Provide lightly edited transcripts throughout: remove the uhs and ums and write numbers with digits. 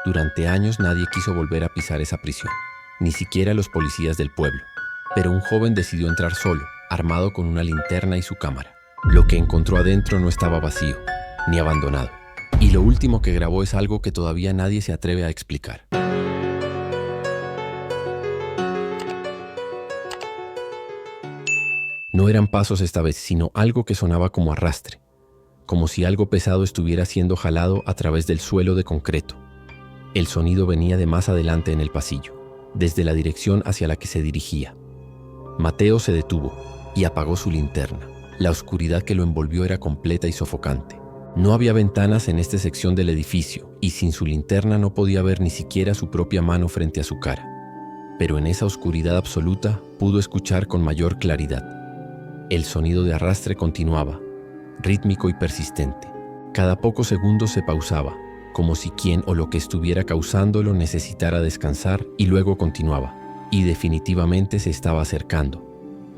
Durante años nadie quiso volver a pisar esa prisión, ni siquiera los policías del pueblo. Pero un joven decidió entrar solo, armado con una linterna y su cámara. Lo que encontró adentro no estaba vacío, ni abandonado. Y lo último que grabó es algo que todavía nadie se atreve a explicar. No eran pasos esta vez, sino algo que sonaba como arrastre, como si algo pesado estuviera siendo jalado a través del suelo de concreto. El sonido venía de más adelante en el pasillo, desde la dirección hacia la que se dirigía. Mateo se detuvo y apagó su linterna. La oscuridad que lo envolvió era completa y sofocante. No había ventanas en esta sección del edificio y sin su linterna no podía ver ni siquiera su propia mano frente a su cara. Pero en esa oscuridad absoluta pudo escuchar con mayor claridad. El sonido de arrastre continuaba, rítmico y persistente. Cada pocos segundos se pausaba, como si quien o lo que estuviera causándolo necesitara descansar, y luego continuaba, y definitivamente se estaba acercando.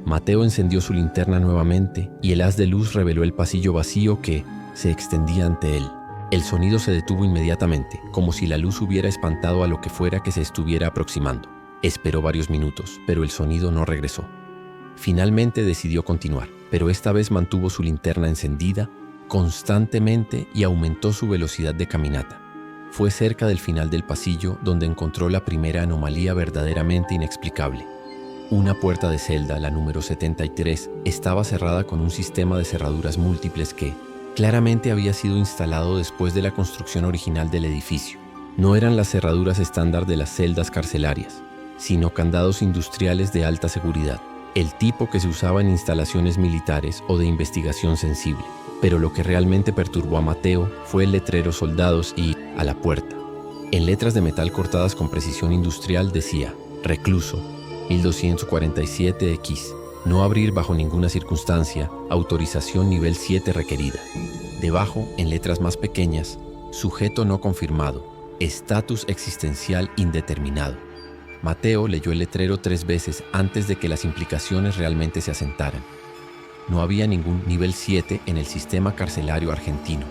Mateo encendió su linterna nuevamente y el haz de luz reveló el pasillo vacío que se extendía ante él. El sonido se detuvo inmediatamente, como si la luz hubiera espantado a lo que fuera que se estuviera aproximando. Esperó varios minutos, pero el sonido no regresó. Finalmente decidió continuar, pero esta vez mantuvo su linterna encendida constantemente y aumentó su velocidad de caminata. Fue cerca del final del pasillo donde encontró la primera anomalía verdaderamente inexplicable. Una puerta de celda, la número 73, estaba cerrada con un sistema de cerraduras múltiples que claramente había sido instalado después de la construcción original del edificio. No eran las cerraduras estándar de las celdas carcelarias, sino candados industriales de alta seguridad, el tipo que se usaba en instalaciones militares o de investigación sensible. Pero lo que realmente perturbó a Mateo fue el letrero "Soldados" y "a la puerta". En letras de metal cortadas con precisión industrial decía: "Recluso, 1247X, no abrir bajo ninguna circunstancia, autorización nivel 7 requerida". Debajo, en letras más pequeñas: "Sujeto no confirmado, estatus existencial indeterminado". Mateo leyó el letrero 3 veces antes de que las implicaciones realmente se asentaran. No había ningún nivel 7 en el sistema carcelario argentino.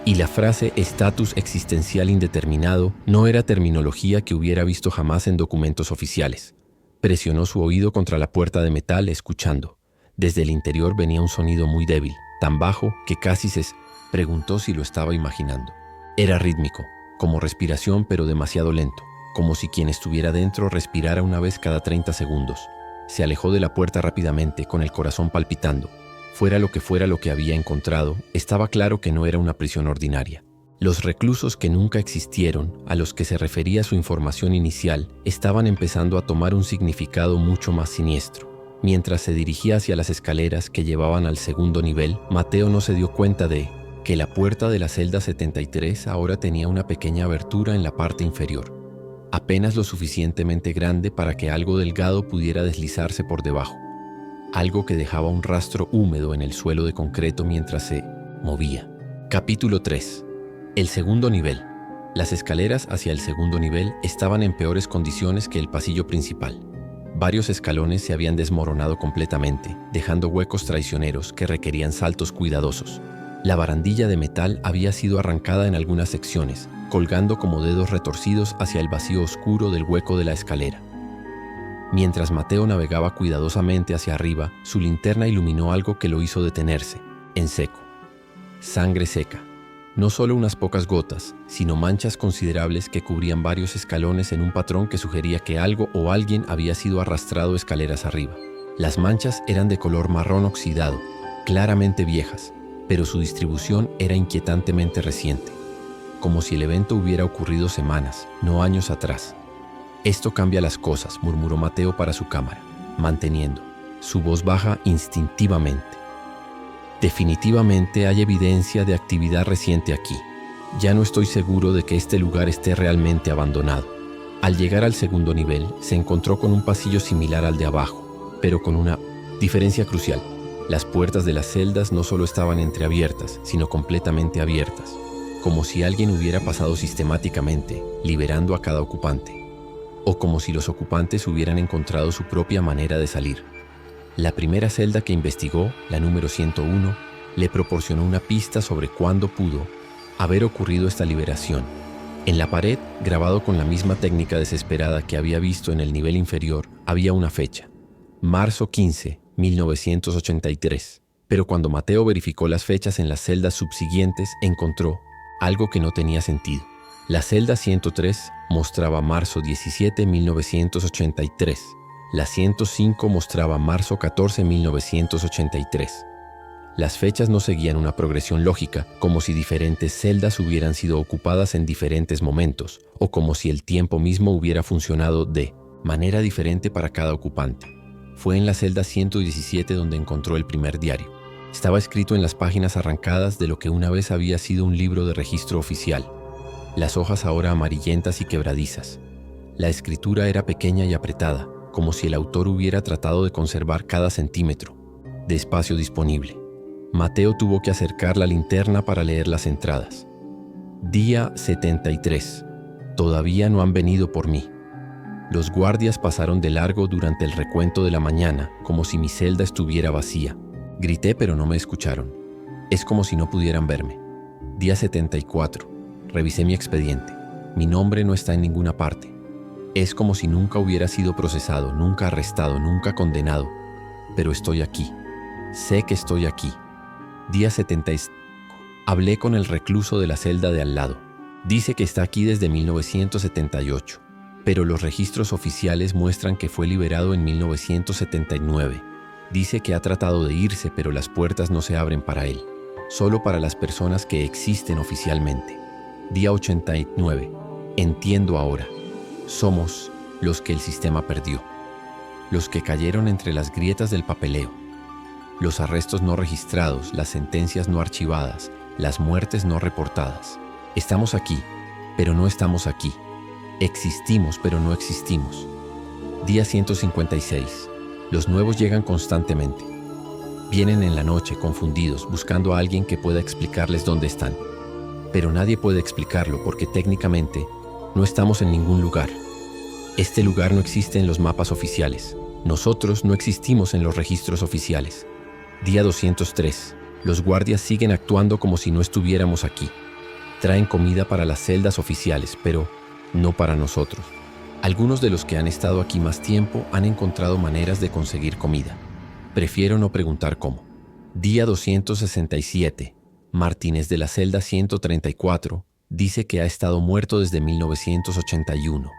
Y la frase "estatus existencial indeterminado" no era terminología que hubiera visto jamás en documentos oficiales. Presionó su oído contra la puerta de metal, escuchando. Desde el interior venía un sonido muy débil, tan bajo que casi se preguntó si lo estaba imaginando. Era rítmico, como respiración, pero demasiado lento, como si quien estuviera dentro respirara una vez cada 30 segundos. Se alejó de la puerta rápidamente, con el corazón palpitando. Fuera lo que había encontrado, estaba claro que no era una prisión ordinaria. Los reclusos que nunca existieron, a los que se refería su información inicial, estaban empezando a tomar un significado mucho más siniestro. Mientras se dirigía hacia las escaleras que llevaban al segundo nivel, Mateo no se dio cuenta de que la puerta de la celda 73 ahora tenía una pequeña abertura en la parte inferior, apenas lo suficientemente grande para que algo delgado pudiera deslizarse por debajo, algo que dejaba un rastro húmedo en el suelo de concreto mientras se movía. Capítulo 3. El segundo nivel. Las escaleras hacia el segundo nivel estaban en peores condiciones que el pasillo principal. Varios escalones se habían desmoronado completamente, dejando huecos traicioneros que requerían saltos cuidadosos. La barandilla de metal había sido arrancada en algunas secciones, colgando como dedos retorcidos hacia el vacío oscuro del hueco de la escalera. Mientras Mateo navegaba cuidadosamente hacia arriba, su linterna iluminó algo que lo hizo detenerse, en seco. Sangre seca. No solo unas pocas gotas, sino manchas considerables que cubrían varios escalones en un patrón que sugería que algo o alguien había sido arrastrado escaleras arriba. Las manchas eran de color marrón oxidado, claramente viejas, pero su distribución era inquietantemente reciente, como si el evento hubiera ocurrido semanas, no años atrás. «Esto cambia las cosas», murmuró Mateo para su cámara, manteniendo su voz baja instintivamente. «Definitivamente hay evidencia de actividad reciente aquí. Ya no estoy seguro de que este lugar esté realmente abandonado». Al llegar al segundo nivel, se encontró con un pasillo similar al de abajo, pero con una diferencia crucial. Las puertas de las celdas no solo estaban entreabiertas, sino completamente abiertas, como si alguien hubiera pasado sistemáticamente, liberando a cada ocupante, o como si los ocupantes hubieran encontrado su propia manera de salir. La primera celda que investigó, la número 101, le proporcionó una pista sobre cuándo pudo haber ocurrido esta liberación. En la pared, grabado con la misma técnica desesperada que había visto en el nivel inferior, había una fecha: marzo 15, 1983. Pero cuando Mateo verificó las fechas en las celdas subsiguientes, encontró algo que no tenía sentido. La celda 103 mostraba marzo 17, 1983. La 105 mostraba marzo 14, 1983. Las fechas no seguían una progresión lógica, como si diferentes celdas hubieran sido ocupadas en diferentes momentos, o como si el tiempo mismo hubiera funcionado de manera diferente para cada ocupante. Fue en la celda 117 donde encontró el primer diario. Estaba escrito en las páginas arrancadas de lo que una vez había sido un libro de registro oficial. Las hojas ahora amarillentas y quebradizas. La escritura era pequeña y apretada, como si el autor hubiera tratado de conservar cada centímetro de espacio disponible. Mateo tuvo que acercar la linterna para leer las entradas. Día 73. Todavía no han venido por mí. Los guardias pasaron de largo durante el recuento de la mañana, como si mi celda estuviera vacía. Grité, pero no me escucharon. Es como si no pudieran verme. Día 74. Revisé mi expediente. Mi nombre no está en ninguna parte. Es como si nunca hubiera sido procesado, nunca arrestado, nunca condenado. Pero estoy aquí. Sé que estoy aquí. Día 75. Hablé con el recluso de la celda de al lado. Dice que está aquí desde 1978, pero los registros oficiales muestran que fue liberado en 1979. Dice que ha tratado de irse, pero las puertas no se abren para él, solo para las personas que existen oficialmente. Día 89. Entiendo ahora. Somos los que el sistema perdió, los que cayeron entre las grietas del papeleo. Los arrestos no registrados, las sentencias no archivadas, las muertes no reportadas. Estamos aquí, pero no estamos aquí. Existimos, pero no existimos. Día 156. Los nuevos llegan constantemente. Vienen en la noche, confundidos, buscando a alguien que pueda explicarles dónde están. Pero nadie puede explicarlo porque técnicamente no estamos en ningún lugar. Este lugar no existe en los mapas oficiales. Nosotros no existimos en los registros oficiales. Día 203. Los guardias siguen actuando como si no estuviéramos aquí. Traen comida para las celdas oficiales, pero no para nosotros. Algunos de los que han estado aquí más tiempo han encontrado maneras de conseguir comida. Prefiero no preguntar cómo. Día 267. Martínez de la celda 134 dice que ha estado muerto desde 1981.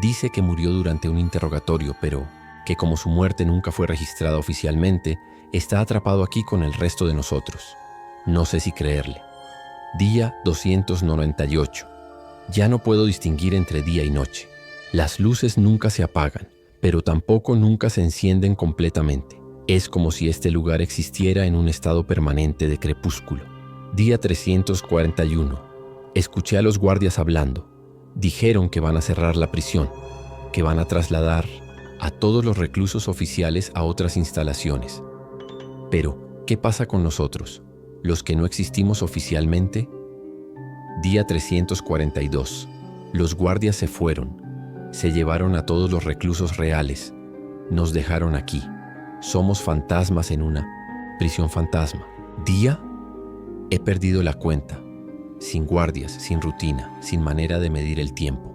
Dice que murió durante un interrogatorio, pero que como su muerte nunca fue registrada oficialmente, está atrapado aquí con el resto de nosotros. No sé si creerle. Día 298. Ya no puedo distinguir entre día y noche. Las luces nunca se apagan, pero tampoco nunca se encienden completamente. Es como si este lugar existiera en un estado permanente de crepúsculo. Día 341. Escuché a los guardias hablando. Dijeron que van a cerrar la prisión, que van a trasladar a todos los reclusos oficiales a otras instalaciones. Pero, ¿qué pasa con nosotros, los que no existimos oficialmente? Día 342. Los guardias se fueron. Se llevaron a todos los reclusos reales. Nos dejaron aquí. Somos fantasmas en una prisión fantasma. ¿Día? He perdido la cuenta. Sin guardias, sin rutina, sin manera de medir el tiempo.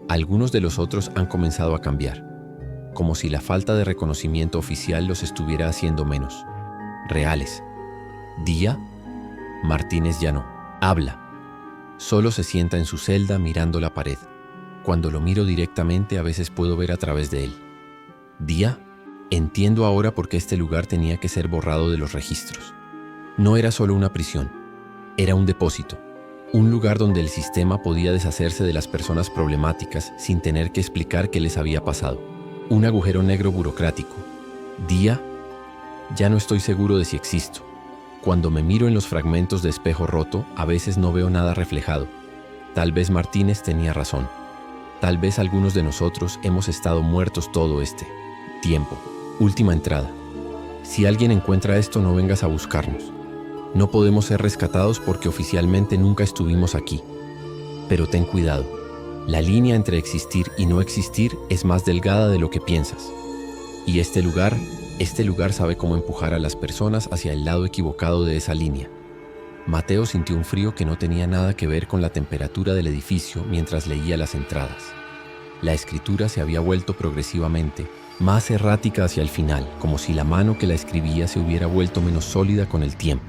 Algunos de los otros han comenzado a cambiar, como si la falta de reconocimiento oficial los estuviera haciendo menos reales. Día, Martínez ya no habla. Solo se sienta en su celda mirando la pared. Cuando lo miro directamente, a veces puedo ver a través de él. Día, entiendo ahora por qué este lugar tenía que ser borrado de los registros. No era solo una prisión, era un depósito. Un lugar donde el sistema podía deshacerse de las personas problemáticas sin tener que explicar qué les había pasado. Un agujero negro burocrático. Día, ya no estoy seguro de si existo. Cuando me miro en los fragmentos de espejo roto, a veces no veo nada reflejado. Tal vez Martínez tenía razón. Tal vez algunos de nosotros hemos estado muertos todo este tiempo. Última entrada. Si alguien encuentra esto, no vengas a buscarnos. No podemos ser rescatados porque oficialmente nunca estuvimos aquí. Pero ten cuidado. La línea entre existir y no existir es más delgada de lo que piensas. Y este lugar sabe cómo empujar a las personas hacia el lado equivocado de esa línea. Mateo sintió un frío que no tenía nada que ver con la temperatura del edificio mientras leía las entradas. La escritura se había vuelto progresivamente más errática hacia el final, como si la mano que la escribía se hubiera vuelto menos sólida con el tiempo.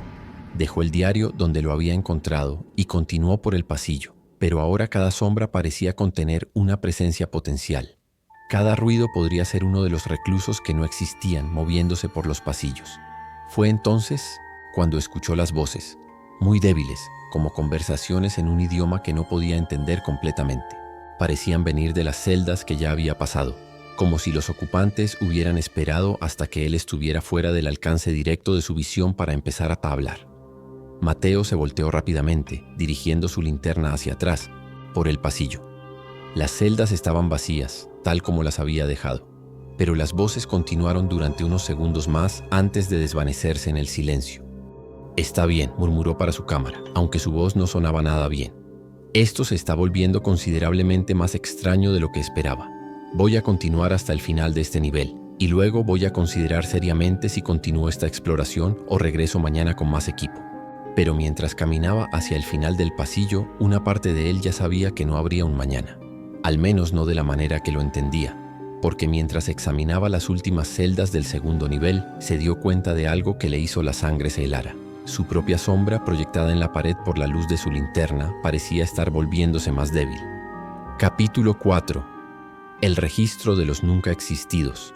Dejó el diario donde lo había encontrado y continuó por el pasillo, pero ahora cada sombra parecía contener una presencia potencial. Cada ruido podría ser uno de los reclusos que no existían moviéndose por los pasillos. Fue entonces cuando escuchó las voces, muy débiles, como conversaciones en un idioma que no podía entender completamente. Parecían venir de las celdas que ya había pasado, como si los ocupantes hubieran esperado hasta que él estuviera fuera del alcance directo de su visión para empezar a hablar. Mateo se volteó rápidamente, dirigiendo su linterna hacia atrás, por el pasillo. Las celdas estaban vacías, tal como las había dejado, pero las voces continuaron durante unos segundos más antes de desvanecerse en el silencio. «Está bien», murmuró para su cámara, aunque su voz no sonaba nada bien. «Esto se está volviendo considerablemente más extraño de lo que esperaba. Voy a continuar hasta el final de este nivel, y luego voy a considerar seriamente si continúo esta exploración o regreso mañana con más equipo». Pero mientras caminaba hacia el final del pasillo, una parte de él ya sabía que no habría un mañana. Al menos no de la manera que lo entendía, porque mientras examinaba las últimas celdas del segundo nivel, se dio cuenta de algo que le hizo la sangre se helara. Su propia sombra, proyectada en la pared por la luz de su linterna, parecía estar volviéndose más débil. Capítulo 4. El registro de los nunca existidos.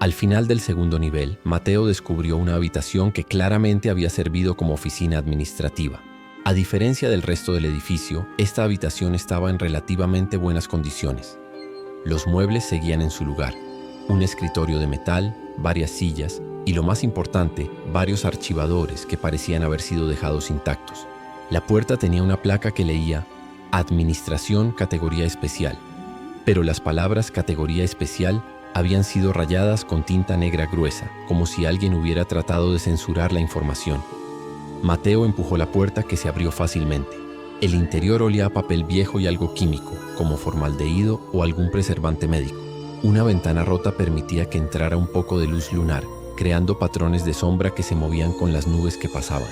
Al final del segundo nivel, Mateo descubrió una habitación que claramente había servido como oficina administrativa. A diferencia del resto del edificio, esta habitación estaba en relativamente buenas condiciones. Los muebles seguían en su lugar, un escritorio de metal, varias sillas y, lo más importante, varios archivadores que parecían haber sido dejados intactos. La puerta tenía una placa que leía Administración Categoría Especial, pero las palabras Categoría Especial habían sido rayadas con tinta negra gruesa, como si alguien hubiera tratado de censurar la información. Mateo empujó la puerta, que se abrió fácilmente. El interior olía a papel viejo y algo químico, como formaldehído o algún preservante médico. Una ventana rota permitía que entrara un poco de luz lunar, creando patrones de sombra que se movían con las nubes que pasaban.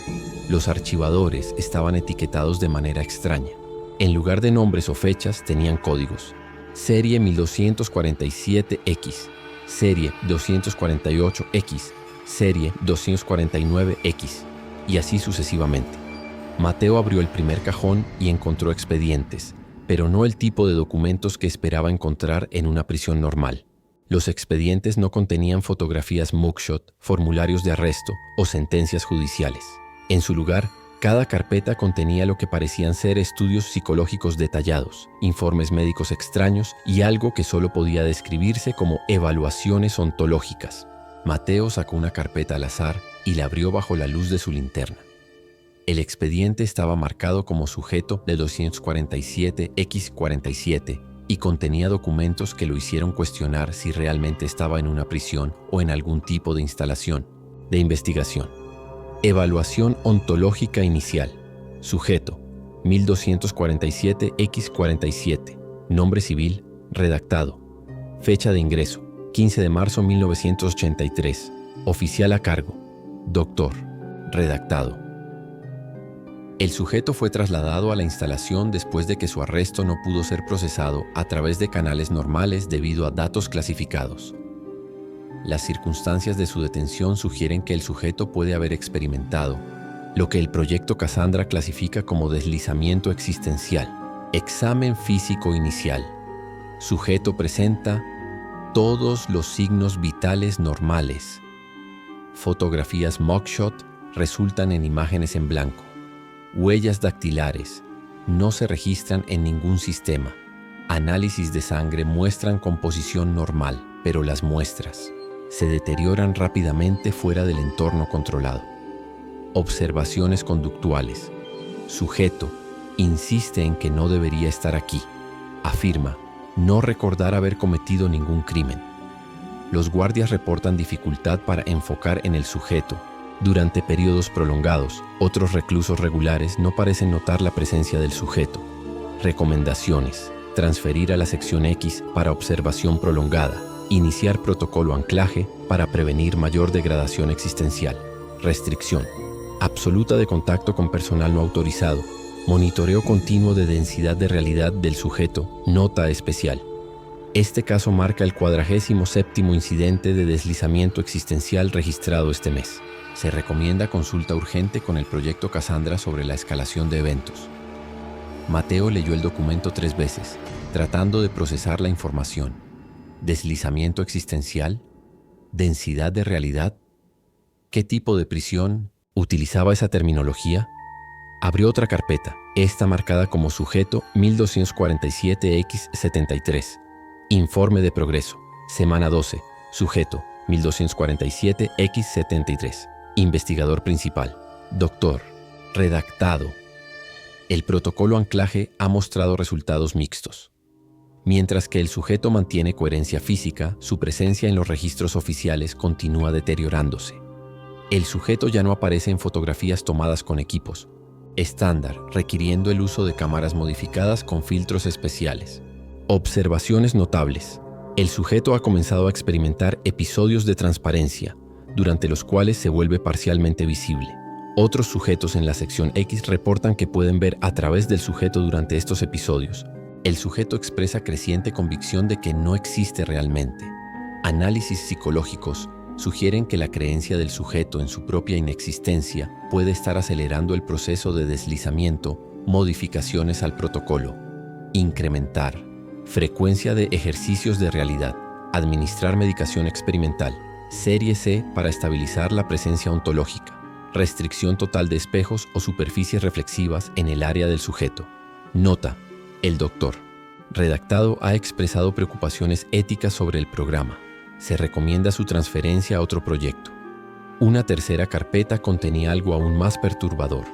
Los archivadores estaban etiquetados de manera extraña. En lugar de nombres o fechas, tenían códigos. Serie 1247X, Serie 248X, Serie 249X, y así sucesivamente. Mateo abrió el primer cajón y encontró expedientes, pero no el tipo de documentos que esperaba encontrar en una prisión normal. Los expedientes no contenían fotografías mugshot, formularios de arresto o sentencias judiciales. En su lugar, cada carpeta contenía lo que parecían ser estudios psicológicos detallados, informes médicos extraños y algo que solo podía describirse como evaluaciones ontológicas. Mateo sacó una carpeta al azar y la abrió bajo la luz de su linterna. El expediente estaba marcado como sujeto de 247X47 y contenía documentos que lo hicieron cuestionar si realmente estaba en una prisión o en algún tipo de instalación de investigación. Evaluación ontológica inicial. Sujeto 1247X47. Nombre civil redactado. Fecha de ingreso 15 de marzo 1983. Oficial a cargo Doctor redactado. El sujeto fue trasladado a la instalación después de que su arresto no pudo ser procesado a través de canales normales debido a datos clasificados. Las circunstancias de su detención sugieren que el sujeto puede haber experimentado lo que el proyecto Cassandra clasifica como deslizamiento existencial. Examen físico inicial. Sujeto presenta todos los signos vitales normales. Fotografías mugshot resultan en imágenes en blanco. Huellas dactilares no se registran en ningún sistema. Análisis de sangre muestran composición normal, pero las muestras se deterioran rápidamente fuera del entorno controlado. Observaciones conductuales. Sujeto insiste en que no debería estar aquí. Afirma no recordar haber cometido ningún crimen. Los guardias reportan dificultad para enfocar en el sujeto. Durante periodos prolongados, otros reclusos regulares no parecen notar la presencia del sujeto. Recomendaciones. Transferir a la sección X para observación prolongada. Iniciar protocolo anclaje para prevenir mayor degradación existencial. Restricción. absoluta de contacto con personal no autorizado, monitoreo continuo de densidad de realidad del sujeto, nota especial. Este caso marca el 47º incidente de deslizamiento existencial registrado este mes. Se recomienda consulta urgente con el proyecto Cassandra sobre la escalación de eventos. Mateo leyó el documento 3 veces, tratando de procesar la información. ¿Deslizamiento existencial? ¿Densidad de realidad? ¿Qué tipo de prisión utilizaba esa terminología? Abrió otra carpeta, esta marcada como sujeto 1247X73. Informe de progreso, semana 12, sujeto 1247X73. Investigador principal, doctor, redactado. El protocolo anclaje ha mostrado resultados mixtos. Mientras que el sujeto mantiene coherencia física, su presencia en los registros oficiales continúa deteriorándose. El sujeto ya no aparece en fotografías tomadas con equipos estándar, requiriendo el uso de cámaras modificadas con filtros especiales. Observaciones notables. El sujeto ha comenzado a experimentar episodios de transparencia, durante los cuales se vuelve parcialmente visible. Otros sujetos en la sección X reportan que pueden ver a través del sujeto durante estos episodios. El sujeto expresa creciente convicción de que no existe realmente. Análisis psicológicos sugieren que la creencia del sujeto en su propia inexistencia puede estar acelerando el proceso de deslizamiento. Modificaciones al protocolo. Incrementar. Frecuencia de ejercicios de realidad. Administrar medicación experimental. Serie C para estabilizar la presencia ontológica. Restricción total de espejos o superficies reflexivas en el área del sujeto. Nota. El doctor, redactado, ha expresado preocupaciones éticas sobre el programa. Se recomienda su transferencia a otro proyecto. Una tercera carpeta contenía algo aún más perturbador.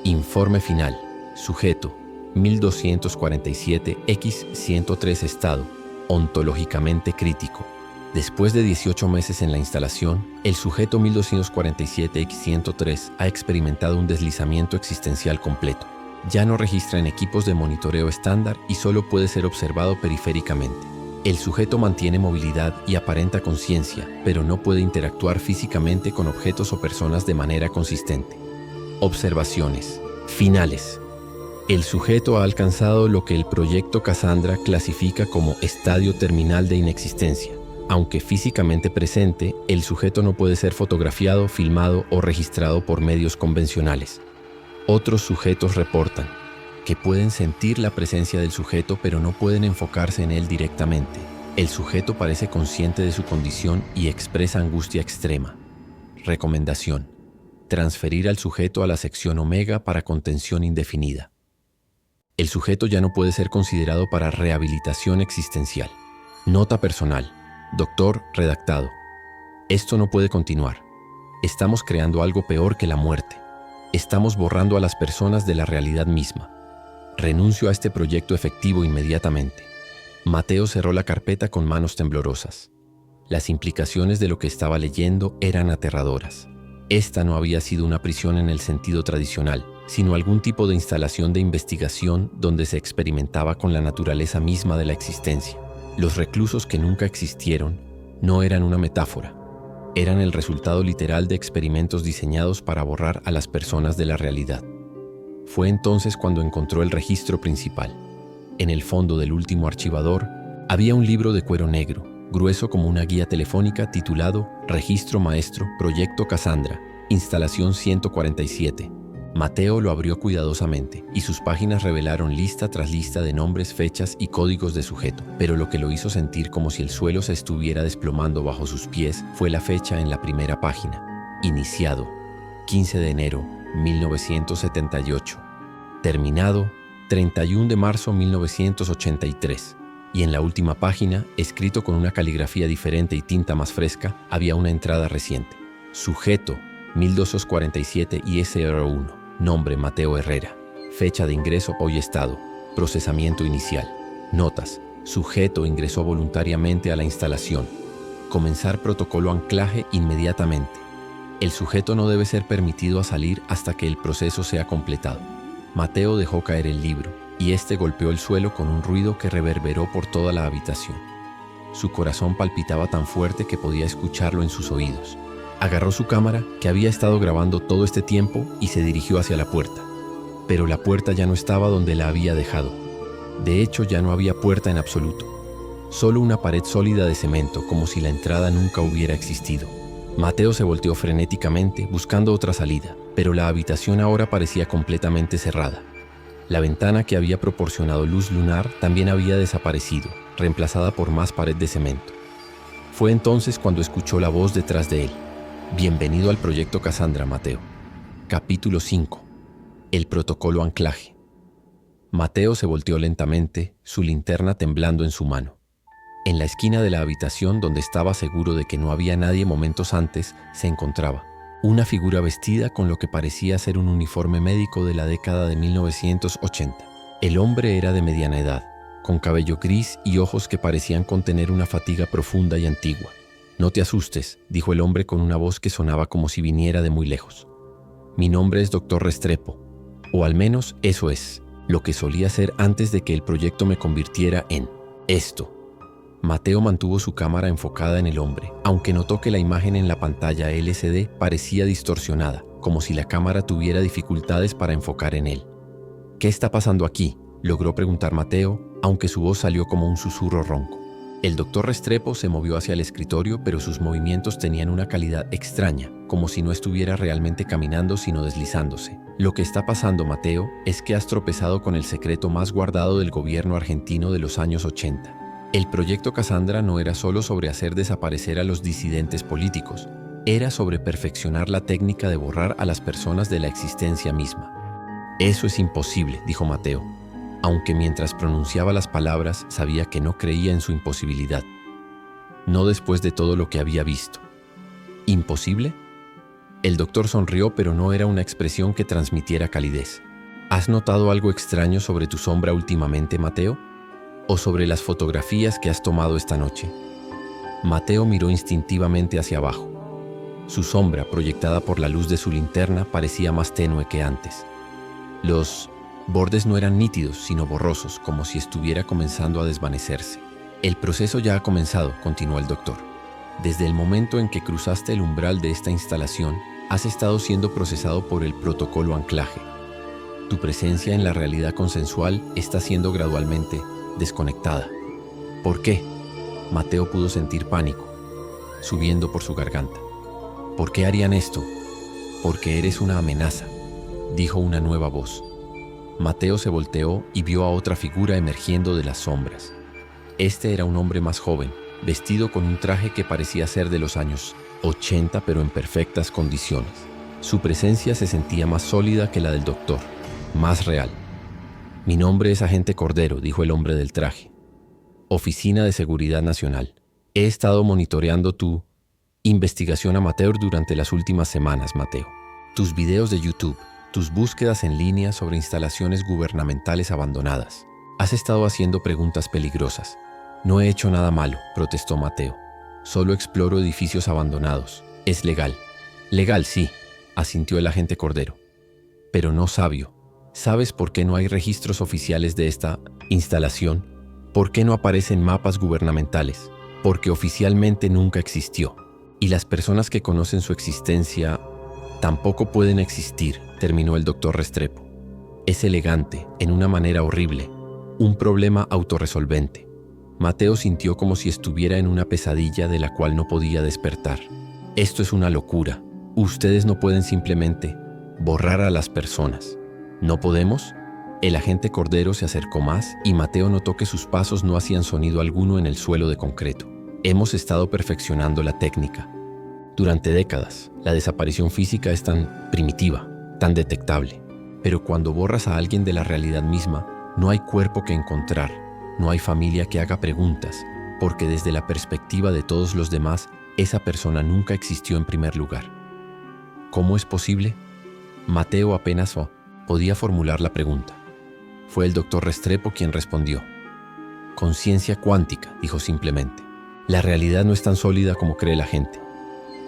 Informe final. Sujeto 1247X103 estado, ontológicamente crítico. Después de 18 meses en la instalación, el sujeto 1247X103 ha experimentado un deslizamiento existencial completo. Ya no registra en equipos de monitoreo estándar y solo puede ser observado periféricamente. El sujeto mantiene movilidad y aparenta conciencia, pero no puede interactuar físicamente con objetos o personas de manera consistente. Observaciones finales. El sujeto ha alcanzado lo que el proyecto Cassandra clasifica como estadio terminal de inexistencia. Aunque físicamente presente, el sujeto no puede ser fotografiado, filmado o registrado por medios convencionales. Otros sujetos reportan que pueden sentir la presencia del sujeto pero no pueden enfocarse en él directamente. El sujeto parece consciente de su condición y expresa angustia extrema. Recomendación: transferir al sujeto a la sección Omega para contención indefinida. El sujeto ya no puede ser considerado para rehabilitación existencial. Nota personal. Doctor, redactado. Esto no puede continuar. Estamos creando algo peor que la muerte. Estamos borrando a las personas de la realidad misma. Renuncio a este proyecto efectivo inmediatamente. Mateo cerró la carpeta con manos temblorosas. Las implicaciones de lo que estaba leyendo eran aterradoras. Esta no había sido una prisión en el sentido tradicional, sino algún tipo de instalación de investigación donde se experimentaba con la naturaleza misma de la existencia. Los reclusos que nunca existieron no eran una metáfora. Eran el resultado literal de experimentos diseñados para borrar a las personas de la realidad. Fue entonces cuando encontró el registro principal. En el fondo del último archivador había un libro de cuero negro, grueso como una guía telefónica, titulado Registro Maestro, Proyecto Cassandra, Instalación 147. Mateo lo abrió cuidadosamente y sus páginas revelaron lista tras lista de nombres, fechas y códigos de sujeto, pero lo que lo hizo sentir como si el suelo se estuviera desplomando bajo sus pies fue la fecha en la primera página. Iniciado, 15 de enero 1978. Terminado, 31 de marzo 1983. Y en la última página, escrito con una caligrafía diferente y tinta más fresca, había una entrada reciente. Sujeto 1247 ISR1. Nombre: Mateo Herrera. Fecha de ingreso: hoy estado. Procesamiento inicial. Notas: sujeto ingresó voluntariamente a la instalación. Comenzar protocolo anclaje inmediatamente. El sujeto no debe ser permitido a salir hasta que el proceso sea completado. Mateo dejó caer el libro y este golpeó el suelo con un ruido que reverberó por toda la habitación. Su corazón palpitaba tan fuerte que podía escucharlo en sus oídos. Agarró su cámara, que había estado grabando todo este tiempo, y se dirigió hacia la puerta. Pero la puerta ya no estaba donde la había dejado. De hecho, ya no había puerta en absoluto. Solo una pared sólida de cemento, como si la entrada nunca hubiera existido. Mateo se volteó frenéticamente, buscando otra salida, pero la habitación ahora parecía completamente cerrada. La ventana que había proporcionado luz lunar también había desaparecido, reemplazada por más pared de cemento. Fue entonces cuando escuchó la voz detrás de él. Bienvenido al proyecto Cassandra, Mateo. Capítulo 5. El protocolo anclaje. Mateo se volteó lentamente, su linterna temblando en su mano. En la esquina de la habitación, donde estaba seguro de que no había nadie momentos antes, se encontraba una figura vestida con lo que parecía ser un uniforme médico de la década de 1980. El hombre era de mediana edad, con cabello gris y ojos que parecían contener una fatiga profunda y antigua. «No te asustes», dijo el hombre con una voz que sonaba como si viniera de muy lejos. «Mi nombre es Dr. Restrepo, o al menos eso es, lo que solía ser antes de que el proyecto me convirtiera en esto». Mateo mantuvo su cámara enfocada en el hombre, aunque notó que la imagen en la pantalla LCD parecía distorsionada, como si la cámara tuviera dificultades para enfocar en él. «¿Qué está pasando aquí?», logró preguntar Mateo, aunque su voz salió como un susurro ronco. El doctor Restrepo se movió hacia el escritorio, pero sus movimientos tenían una calidad extraña, como si no estuviera realmente caminando sino deslizándose. «Lo que está pasando, Mateo, es que has tropezado con el secreto más guardado del gobierno argentino de los años 80. El proyecto Cassandra no era solo sobre hacer desaparecer a los disidentes políticos, era sobre perfeccionar la técnica de borrar a las personas de la existencia misma». «Eso es imposible», dijo Mateo, aunque mientras pronunciaba las palabras sabía que no creía en su imposibilidad. No después de todo lo que había visto. «¿Imposible?». El doctor sonrió, pero no era una expresión que transmitiera calidez. «¿Has notado algo extraño sobre tu sombra últimamente, Mateo? ¿O sobre las fotografías que has tomado esta noche?». Mateo miró instintivamente hacia abajo. Su sombra, proyectada por la luz de su linterna, parecía más tenue que antes. Los bordes no eran nítidos, sino borrosos, como si estuviera comenzando a desvanecerse. «El proceso ya ha comenzado», continuó el doctor. «Desde el momento en que cruzaste el umbral de esta instalación, has estado siendo procesado por el protocolo anclaje. Tu presencia en la realidad consensual está siendo gradualmente desconectada». «¿Por qué?». Mateo pudo sentir pánico subiendo por su garganta. «¿Por qué harían esto?». «Porque eres una amenaza», dijo una nueva voz. Mateo se volteó y vio a otra figura emergiendo de las sombras. Este era un hombre más joven, vestido con un traje que parecía ser de los años 80, pero en perfectas condiciones. Su presencia se sentía más sólida que la del doctor, más real. «Mi nombre es Agente Cordero», dijo el hombre del traje. «Oficina de Seguridad Nacional. He estado monitoreando tu investigación amateur durante las últimas semanas, Mateo. Tus videos de YouTube, tus búsquedas en línea sobre instalaciones gubernamentales abandonadas. Has estado haciendo preguntas peligrosas». «No he hecho nada malo», protestó Mateo. «Solo exploro edificios abandonados. Es legal». «Legal, sí», asintió el agente Cordero. «Pero no sabio. ¿Sabes por qué no hay registros oficiales de esta instalación? ¿Por qué no aparecen mapas gubernamentales? Porque oficialmente nunca existió. Y las personas que conocen su existencia tampoco pueden existir», terminó el doctor Restrepo. «Es elegante, en una manera horrible. Un problema autorresolvente». Mateo sintió como si estuviera en una pesadilla de la cual no podía despertar. «Esto es una locura. Ustedes no pueden simplemente borrar a las personas». «¿No podemos?». El agente Cordero se acercó más y Mateo notó que sus pasos no hacían sonido alguno en el suelo de concreto. «Hemos estado perfeccionando la técnica. Durante décadas, la desaparición física es tan primitiva, tan detectable. Pero cuando borras a alguien de la realidad misma, no hay cuerpo que encontrar, no hay familia que haga preguntas, porque desde la perspectiva de todos los demás, esa persona nunca existió en primer lugar». «¿Cómo es posible?». Mateo apenas podía formular la pregunta. Fue el doctor Restrepo quien respondió. «Conciencia cuántica», dijo simplemente. «La realidad no es tan sólida como cree la gente.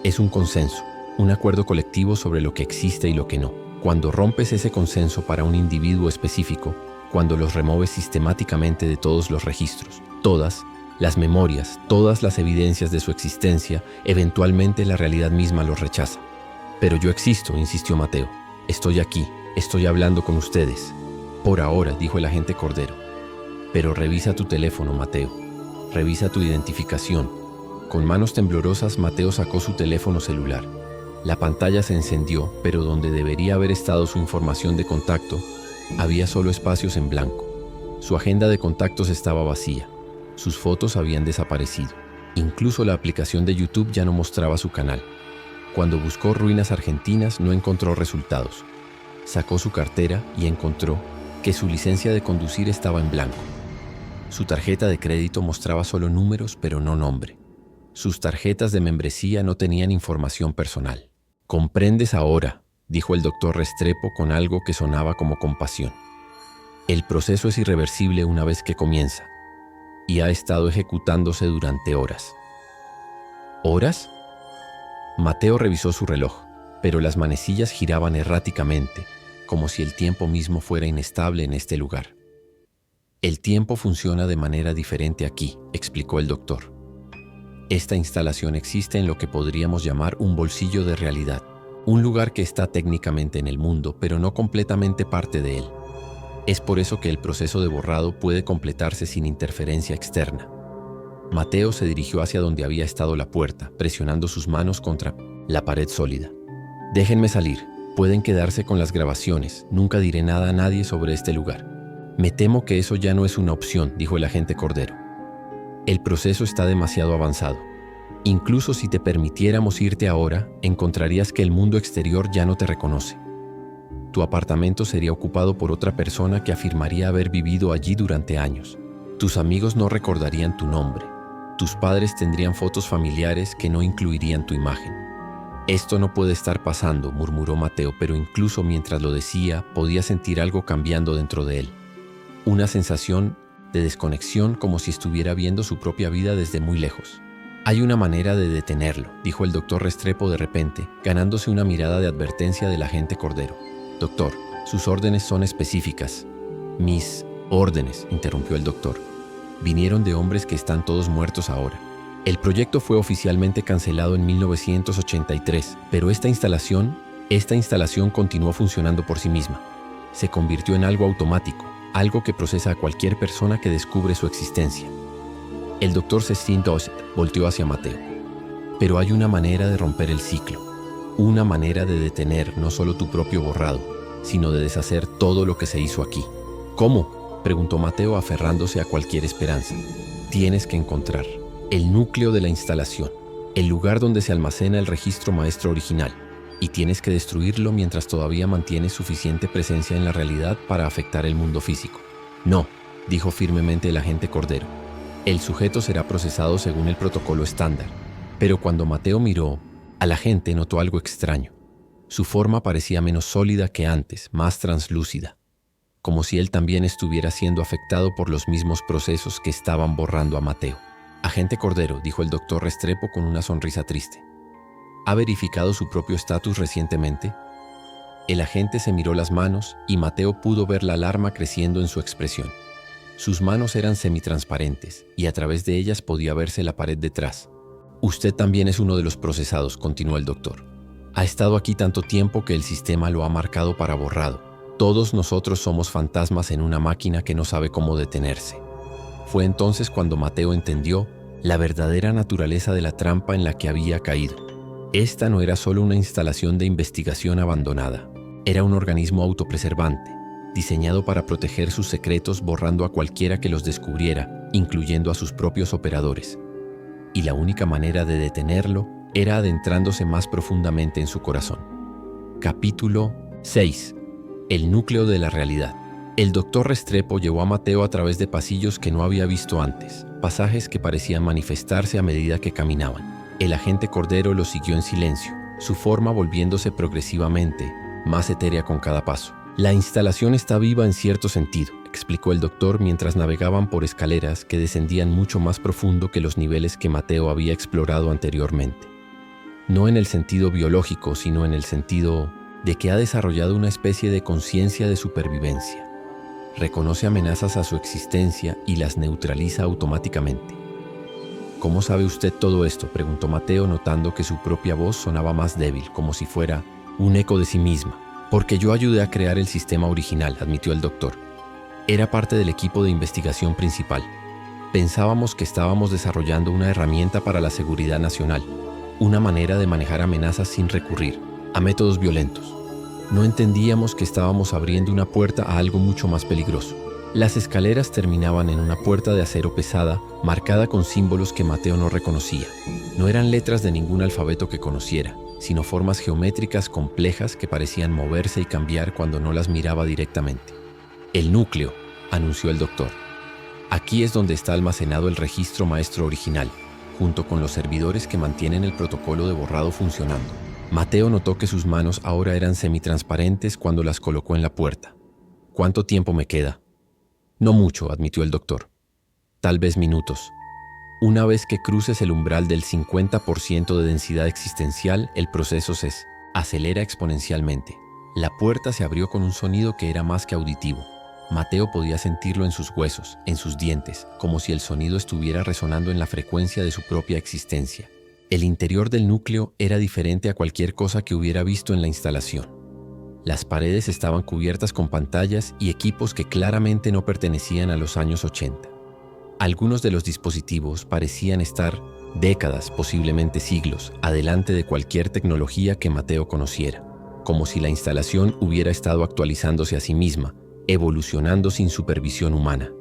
Es un consenso, un acuerdo colectivo sobre lo que existe y lo que no. Cuando rompes ese consenso para un individuo específico, cuando los removes sistemáticamente de todos los registros, todas Las memorias, todas las evidencias de su existencia, eventualmente la realidad misma los rechaza. Pero yo existo, insistió Mateo. Estoy aquí, estoy hablando con ustedes. Por ahora, dijo el agente Cordero. Pero revisa tu teléfono, Mateo. Revisa tu identificación. Con manos temblorosas, Mateo sacó su teléfono celular. La pantalla se encendió, pero donde debería haber estado su información de contacto, había solo espacios en blanco. Su agenda de contactos estaba vacía. Sus fotos habían desaparecido. Incluso la aplicación de YouTube ya no mostraba su canal. Cuando buscó ruinas argentinas, no encontró resultados. Sacó su cartera y encontró que su licencia de conducir estaba en blanco. Su tarjeta de crédito mostraba solo números, pero no nombre. Sus tarjetas de membresía no tenían información personal. «Comprendes ahora», dijo el doctor Restrepo con algo que sonaba como compasión. «El proceso es irreversible una vez que comienza, y ha estado ejecutándose durante horas». ¿Horas? Mateo revisó su reloj, pero las manecillas giraban erráticamente, como si el tiempo mismo fuera inestable en este lugar. «El tiempo funciona de manera diferente aquí», explicó el doctor. «Esta instalación existe en lo que podríamos llamar un bolsillo de realidad, un lugar que está técnicamente en el mundo, pero no completamente parte de él. Es por eso que el proceso de borrado puede completarse sin interferencia externa». Mateo se dirigió hacia donde había estado la puerta, presionando sus manos contra la pared sólida. «Déjenme salir. Pueden quedarse con las grabaciones. Nunca diré nada a nadie sobre este lugar». «Me temo que eso ya no es una opción», dijo el agente Cordero. «El proceso está demasiado avanzado. Incluso si te permitiéramos irte ahora, encontrarías que el mundo exterior ya no te reconoce. Tu apartamento sería ocupado por otra persona que afirmaría haber vivido allí durante años. Tus amigos no recordarían tu nombre. Tus padres tendrían fotos familiares que no incluirían tu imagen». «Esto no puede estar pasando», murmuró Mateo, pero incluso mientras lo decía, podía sentir algo cambiando dentro de él. Una sensación de desconexión, como si estuviera viendo su propia vida desde muy lejos. «Hay una manera de detenerlo», dijo el doctor Restrepo de repente, ganándose una mirada de advertencia del agente Cordero. «Doctor, sus órdenes son específicas». «Mis órdenes», interrumpió el doctor, «vinieron de hombres que están todos muertos ahora. El proyecto fue oficialmente cancelado en 1983, pero esta instalación continuó funcionando por sí misma. Se convirtió en algo automático, algo que procesa a cualquier persona que descubre su existencia». El doctor Cecil Dosset volteó hacia Mateo. «Pero hay una manera de romper el ciclo, una manera de detener no solo tu propio borrado, sino de deshacer todo lo que se hizo aquí». «¿Cómo?», preguntó Mateo aferrándose a cualquier esperanza. «Tienes que encontrar el núcleo de la instalación, el lugar donde se almacena el registro maestro original, y tienes que destruirlo mientras todavía mantienes suficiente presencia en la realidad para afectar el mundo físico». «No», dijo firmemente el agente Cordero. «El sujeto será procesado según el protocolo estándar». Pero cuando Mateo miró, al agente notó algo extraño. Su forma parecía menos sólida que antes, más translúcida, como si él también estuviera siendo afectado por los mismos procesos que estaban borrando a Mateo. «Agente Cordero», dijo el doctor Restrepo con una sonrisa triste. «¿Ha verificado su propio estatus recientemente?». El agente se miró las manos y Mateo pudo ver la alarma creciendo en su expresión. Sus manos eran semitransparentes y a través de ellas podía verse la pared detrás. «Usted también es uno de los procesados», continuó el doctor. «Ha estado aquí tanto tiempo que el sistema lo ha marcado para borrado. Todos nosotros somos fantasmas en una máquina que no sabe cómo detenerse». Fue entonces cuando Mateo entendió la verdadera naturaleza de la trampa en la que había caído. Esta no era solo una instalación de investigación abandonada. Era un organismo autopreservante, diseñado para proteger sus secretos borrando a cualquiera que los descubriera, incluyendo a sus propios operadores. Y la única manera de detenerlo era adentrándose más profundamente en su corazón. Capítulo 6. El núcleo de la realidad. El doctor Restrepo llevó a Mateo a través de pasillos que no había visto antes, pasajes que parecían manifestarse a medida que caminaban. El agente Cordero lo siguió en silencio, su forma volviéndose progresivamente más etérea con cada paso. «La instalación está viva en cierto sentido», explicó el doctor mientras navegaban por escaleras que descendían mucho más profundo que los niveles que Mateo había explorado anteriormente. No en el sentido biológico, sino en el sentido de que ha desarrollado una especie de conciencia de supervivencia. Reconoce amenazas a su existencia y las neutraliza automáticamente. ¿Cómo sabe usted todo esto?, preguntó Mateo, notando que su propia voz sonaba más débil, como si fuera un eco de sí misma. Porque yo ayudé a crear el sistema original, admitió el doctor. Era parte del equipo de investigación principal. Pensábamos que estábamos desarrollando una herramienta para la seguridad nacional, una manera de manejar amenazas sin recurrir a métodos violentos. No entendíamos que estábamos abriendo una puerta a algo mucho más peligroso. Las escaleras terminaban en una puerta de acero pesada, marcada con símbolos que Mateo no reconocía. No eran letras de ningún alfabeto que conociera, sino formas geométricas complejas que parecían moverse y cambiar cuando no las miraba directamente. El núcleo, anunció el doctor. Aquí es donde está almacenado el registro maestro original, junto con los servidores que mantienen el protocolo de borrado funcionando. Mateo notó que sus manos ahora eran semitransparentes cuando las colocó en la puerta. ¿Cuánto tiempo me queda? No mucho, admitió el doctor. Tal vez minutos. Una vez que cruces el umbral del 50% de densidad existencial, el proceso se acelera exponencialmente. La puerta se abrió con un sonido que era más que auditivo. Mateo podía sentirlo en sus huesos, en sus dientes, como si el sonido estuviera resonando en la frecuencia de su propia existencia. El interior del núcleo era diferente a cualquier cosa que hubiera visto en la instalación. Las paredes estaban cubiertas con pantallas y equipos que claramente no pertenecían a los años 80. Algunos de los dispositivos parecían estar décadas, posiblemente siglos, adelante de cualquier tecnología que Mateo conociera, como si la instalación hubiera estado actualizándose a sí misma, evolucionando sin supervisión humana.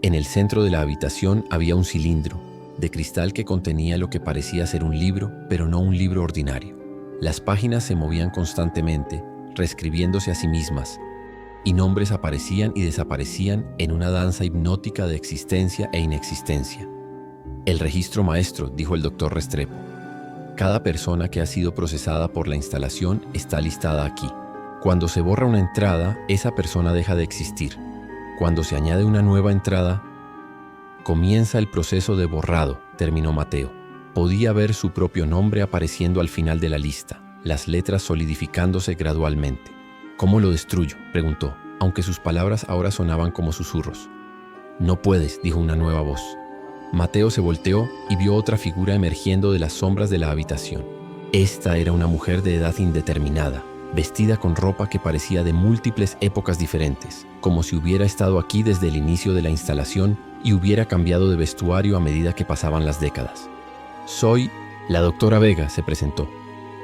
En el centro de la habitación había un cilindro de cristal que contenía lo que parecía ser un libro, pero no un libro ordinario. Las páginas se movían constantemente, reescribiéndose a sí mismas, y nombres aparecían y desaparecían en una danza hipnótica de existencia e inexistencia. El registro maestro, dijo el doctor Restrepo. Cada persona que ha sido procesada por la instalación está listada aquí. Cuando se borra una entrada, esa persona deja de existir. Cuando se añade una nueva entrada, comienza el proceso de borrado, terminó Mateo. Podía ver su propio nombre apareciendo al final de la lista, las letras solidificándose gradualmente. ¿Cómo lo destruyo?, preguntó, aunque sus palabras ahora sonaban como susurros. No puedes, dijo una nueva voz. Mateo se volteó y vio otra figura emergiendo de las sombras de la habitación. Esta era una mujer de edad indeterminada, vestida con ropa que parecía de múltiples épocas diferentes, como si hubiera estado aquí desde el inicio de la instalación y hubiera cambiado de vestuario a medida que pasaban las décadas. Soy la doctora Vega, se presentó,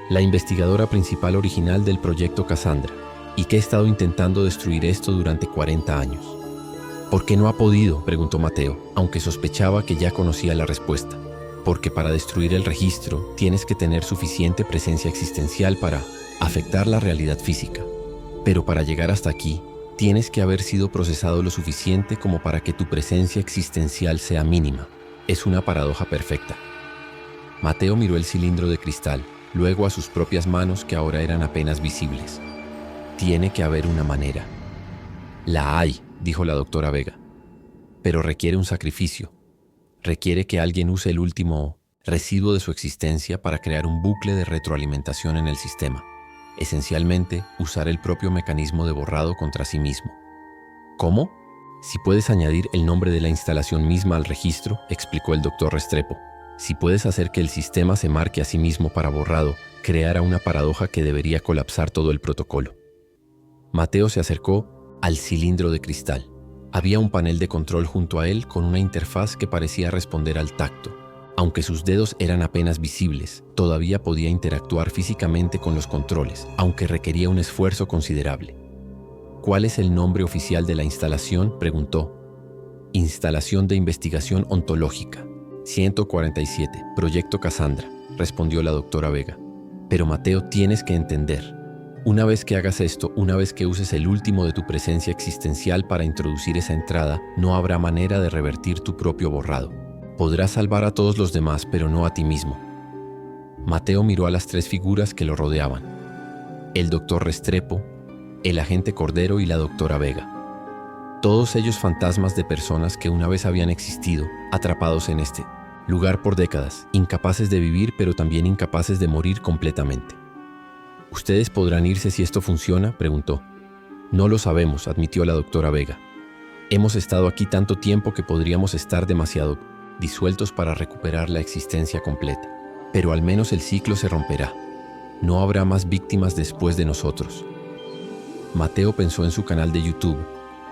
la investigadora principal original del proyecto Cassandra, y que he estado intentando destruir esto durante 40 años. ¿Por qué no ha podido?, preguntó Mateo, aunque sospechaba que ya conocía la respuesta. Porque para destruir el registro tienes que tener suficiente presencia existencial para afectar la realidad física. Pero para llegar hasta aquí, tienes que haber sido procesado lo suficiente como para que tu presencia existencial sea mínima. Es una paradoja perfecta. Mateo miró el cilindro de cristal, luego a sus propias manos que ahora eran apenas visibles. Tiene que haber una manera. La hay, dijo la doctora Vega. Pero requiere un sacrificio. Requiere que alguien use el último residuo de su existencia para crear un bucle de retroalimentación en el sistema. Esencialmente, usar el propio mecanismo de borrado contra sí mismo. ¿Cómo? Si puedes añadir el nombre de la instalación misma al registro, explicó el doctor Restrepo. Si puedes hacer que el sistema se marque a sí mismo para borrado, creará una paradoja que debería colapsar todo el protocolo. Mateo se acercó al cilindro de cristal. Había un panel de control junto a él con una interfaz que parecía responder al tacto. Aunque sus dedos eran apenas visibles, todavía podía interactuar físicamente con los controles, aunque requería un esfuerzo considerable. ¿Cuál es el nombre oficial de la instalación?, preguntó. Instalación de Investigación Ontológica. 147, Proyecto Cassandra, respondió la doctora Vega. Pero Mateo, tienes que entender. Una vez que hagas esto, una vez que uses el último de tu presencia existencial para introducir esa entrada, no habrá manera de revertir tu propio borrado. Podrás salvar a todos los demás, pero no a ti mismo. Mateo miró a las tres figuras que lo rodeaban. El doctor Restrepo, el agente Cordero y la doctora Vega. Todos ellos fantasmas de personas que una vez habían existido, atrapados en este lugar por décadas, incapaces de vivir pero también incapaces de morir completamente. ¿Ustedes podrán irse si esto funciona?, preguntó. No lo sabemos, admitió la doctora Vega. Hemos estado aquí tanto tiempo que podríamos estar demasiado disueltos para recuperar la existencia completa. Pero al menos el ciclo se romperá. No habrá más víctimas después de nosotros. Mateo pensó en su canal de YouTube,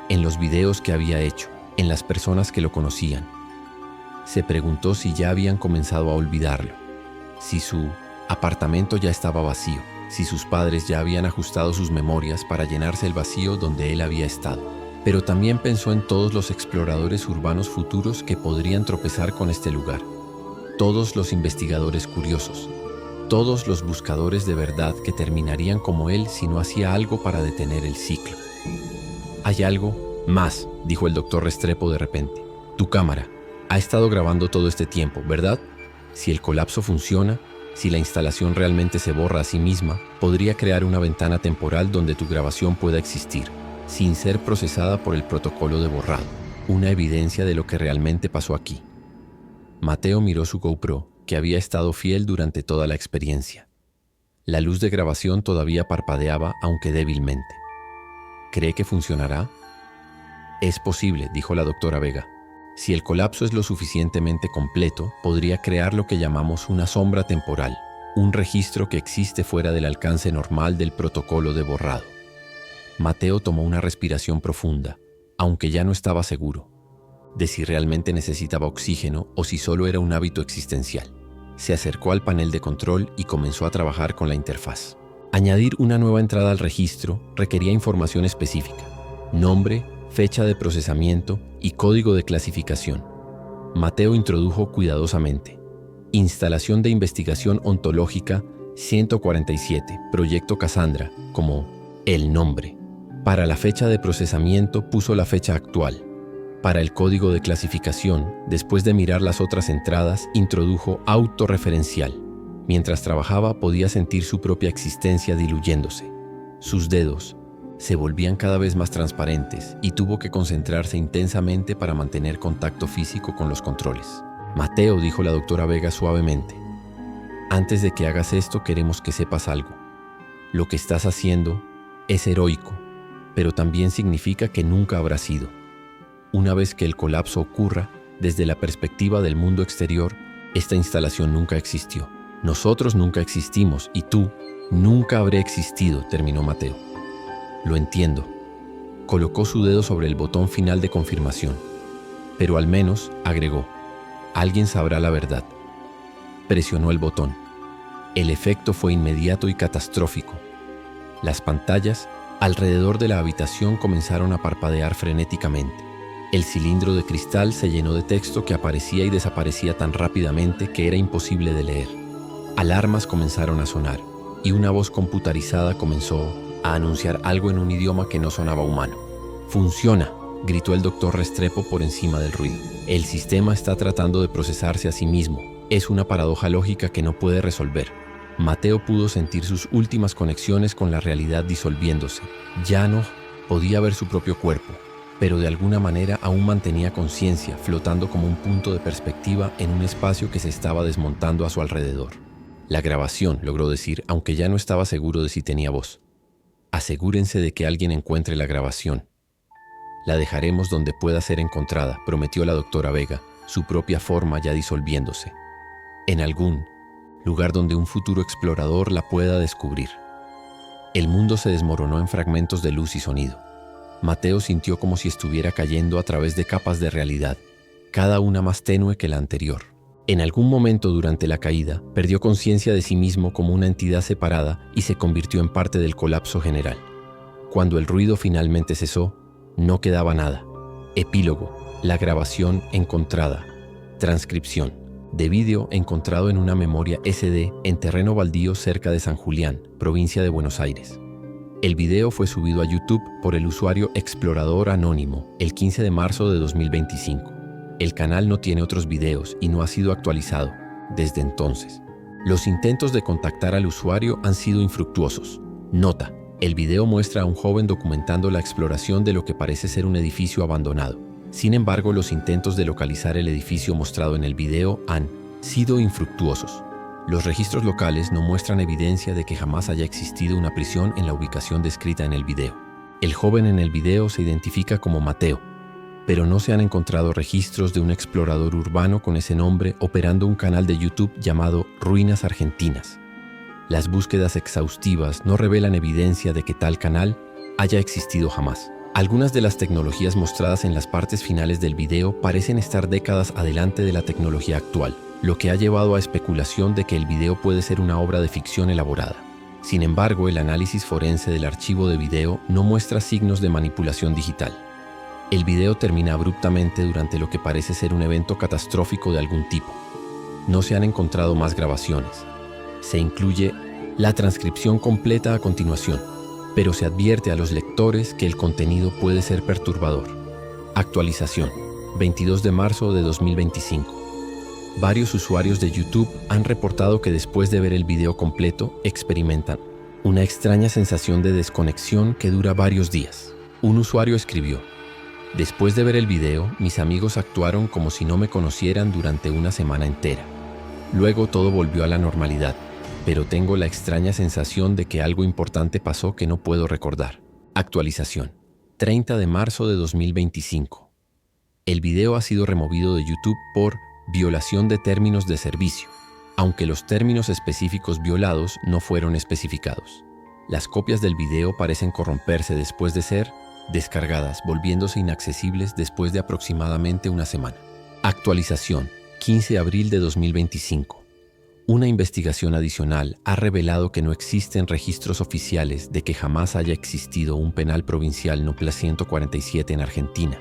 en los videos que había hecho, en las personas que lo conocían. Se preguntó si ya habían comenzado a olvidarlo, si su apartamento ya estaba vacío, si sus padres ya habían ajustado sus memorias para llenarse el vacío donde él había estado. Pero también pensó en todos los exploradores urbanos futuros que podrían tropezar con este lugar, todos los investigadores curiosos, todos los buscadores de verdad que terminarían como él si no hacía algo para detener el ciclo. «Hay algo más», dijo el doctor Restrepo de repente. «Tu cámara ha estado grabando todo este tiempo, ¿verdad? Si el colapso funciona, si la instalación realmente se borra a sí misma, podría crear una ventana temporal donde tu grabación pueda existir, sin ser procesada por el protocolo de borrado. Una evidencia de lo que realmente pasó aquí». Mateo miró su GoPro, que había estado fiel durante toda la experiencia. La luz de grabación todavía parpadeaba, aunque débilmente. ¿Cree que funcionará? «Es posible», dijo la doctora Vega. «Si el colapso es lo suficientemente completo, podría crear lo que llamamos una sombra temporal, un registro que existe fuera del alcance normal del protocolo de borrado». Mateo tomó una respiración profunda, aunque ya no estaba seguro de si realmente necesitaba oxígeno o si solo era un hábito existencial. Se acercó al panel de control y comenzó a trabajar con la interfaz. Añadir una nueva entrada al registro requería información específica: nombre, fecha de procesamiento y código de clasificación. Mateo introdujo cuidadosamente: instalación de investigación ontológica 147, Proyecto Cassandra, como el nombre. Para la fecha de procesamiento puso la fecha actual. Para el código de clasificación, después de mirar las otras entradas, introdujo autorreferencial. Mientras trabajaba, podía sentir su propia existencia diluyéndose. Sus dedos se volvían cada vez más transparentes y tuvo que concentrarse intensamente para mantener contacto físico con los controles. «Mateo», dijo la doctora Vega suavemente, «antes de que hagas esto queremos que sepas algo. Lo que estás haciendo es heroico, pero también significa que nunca habrá sido. Una vez que el colapso ocurra, desde la perspectiva del mundo exterior, esta instalación nunca existió. Nosotros nunca existimos y tú nunca habré existido», terminó Mateo. «Lo entiendo». Colocó su dedo sobre el botón final de confirmación. «Pero al menos», agregó, «alguien sabrá la verdad». Presionó el botón. El efecto fue inmediato y catastrófico. Las pantallas alrededor de la habitación comenzaron a parpadear frenéticamente. El cilindro de cristal se llenó de texto que aparecía y desaparecía tan rápidamente que era imposible de leer. Alarmas comenzaron a sonar y una voz computarizada comenzó a anunciar algo en un idioma que no sonaba humano. «¡Funciona!», gritó el doctor Restrepo por encima del ruido. «El sistema está tratando de procesarse a sí mismo. Es una paradoja lógica que no puede resolver». Mateo pudo sentir sus últimas conexiones con la realidad disolviéndose. Ya no podía ver su propio cuerpo, pero de alguna manera aún mantenía conciencia, flotando como un punto de perspectiva en un espacio que se estaba desmontando a su alrededor. «La grabación», logró decir, aunque ya no estaba seguro de si tenía voz. «Asegúrense de que alguien encuentre la grabación. La dejaremos donde pueda ser encontrada», prometió la doctora Vega, su propia forma ya disolviéndose. «En algún lugar donde un futuro explorador la pueda descubrir». El mundo se desmoronó en fragmentos de luz y sonido. Mateo sintió como si estuviera cayendo a través de capas de realidad, cada una más tenue que la anterior. En algún momento durante la caída, perdió conciencia de sí mismo como una entidad separada y se convirtió en parte del colapso general. Cuando el ruido finalmente cesó, no quedaba nada. Epílogo: la grabación encontrada. Transcripción: de vídeo encontrado en una memoria SD en terreno baldío cerca de San Julián, provincia de Buenos Aires. El video fue subido a YouTube por el usuario Explorador Anónimo el 15 de marzo de 2025. El canal no tiene otros videos y no ha sido actualizado desde entonces. Los intentos de contactar al usuario han sido infructuosos. Nota: el video muestra a un joven documentando la exploración de lo que parece ser un edificio abandonado. Sin embargo, los intentos de localizar el edificio mostrado en el video han sido infructuosos. Los registros locales no muestran evidencia de que jamás haya existido una prisión en la ubicación descrita en el video. El joven en el video se identifica como Mateo, pero no se han encontrado registros de un explorador urbano con ese nombre operando un canal de YouTube llamado Ruinas Argentinas. Las búsquedas exhaustivas no revelan evidencia de que tal canal haya existido jamás. Algunas de las tecnologías mostradas en las partes finales del video parecen estar décadas adelante de la tecnología actual, lo que ha llevado a especulación de que el video puede ser una obra de ficción elaborada. Sin embargo, el análisis forense del archivo de video no muestra signos de manipulación digital. El video termina abruptamente durante lo que parece ser un evento catastrófico de algún tipo. No se han encontrado más grabaciones. Se incluye la transcripción completa a continuación, pero se advierte a los lectores que el contenido puede ser perturbador. Actualización, 22 de marzo de 2025. Varios usuarios de YouTube han reportado que después de ver el video completo experimentan una extraña sensación de desconexión que dura varios días. Un usuario escribió: "Después de ver el video, mis amigos actuaron como si no me conocieran durante una semana entera. Luego todo volvió a la normalidad, pero tengo la extraña sensación de que algo importante pasó que no puedo recordar". Actualización, 30 de marzo de 2025. El video ha sido removido de YouTube por violación de términos de servicio, aunque los términos específicos violados no fueron especificados. Las copias del video parecen corromperse después de ser descargadas, volviéndose inaccesibles después de aproximadamente una semana. Actualización, 15 de abril de 2025. Una investigación adicional ha revelado que no existen registros oficiales de que jamás haya existido un penal provincial NOPLA 147 en Argentina.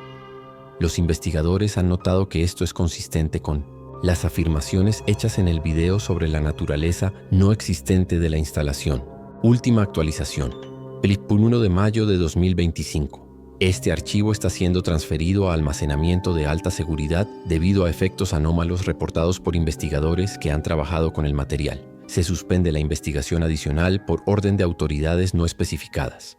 Los investigadores han notado que esto es consistente con las afirmaciones hechas en el video sobre la naturaleza no existente de la instalación. Última actualización, 1 de mayo de 2025. Este archivo está siendo transferido a almacenamiento de alta seguridad debido a efectos anómalos reportados por investigadores que han trabajado con el material. Se suspende la investigación adicional por orden de autoridades no especificadas.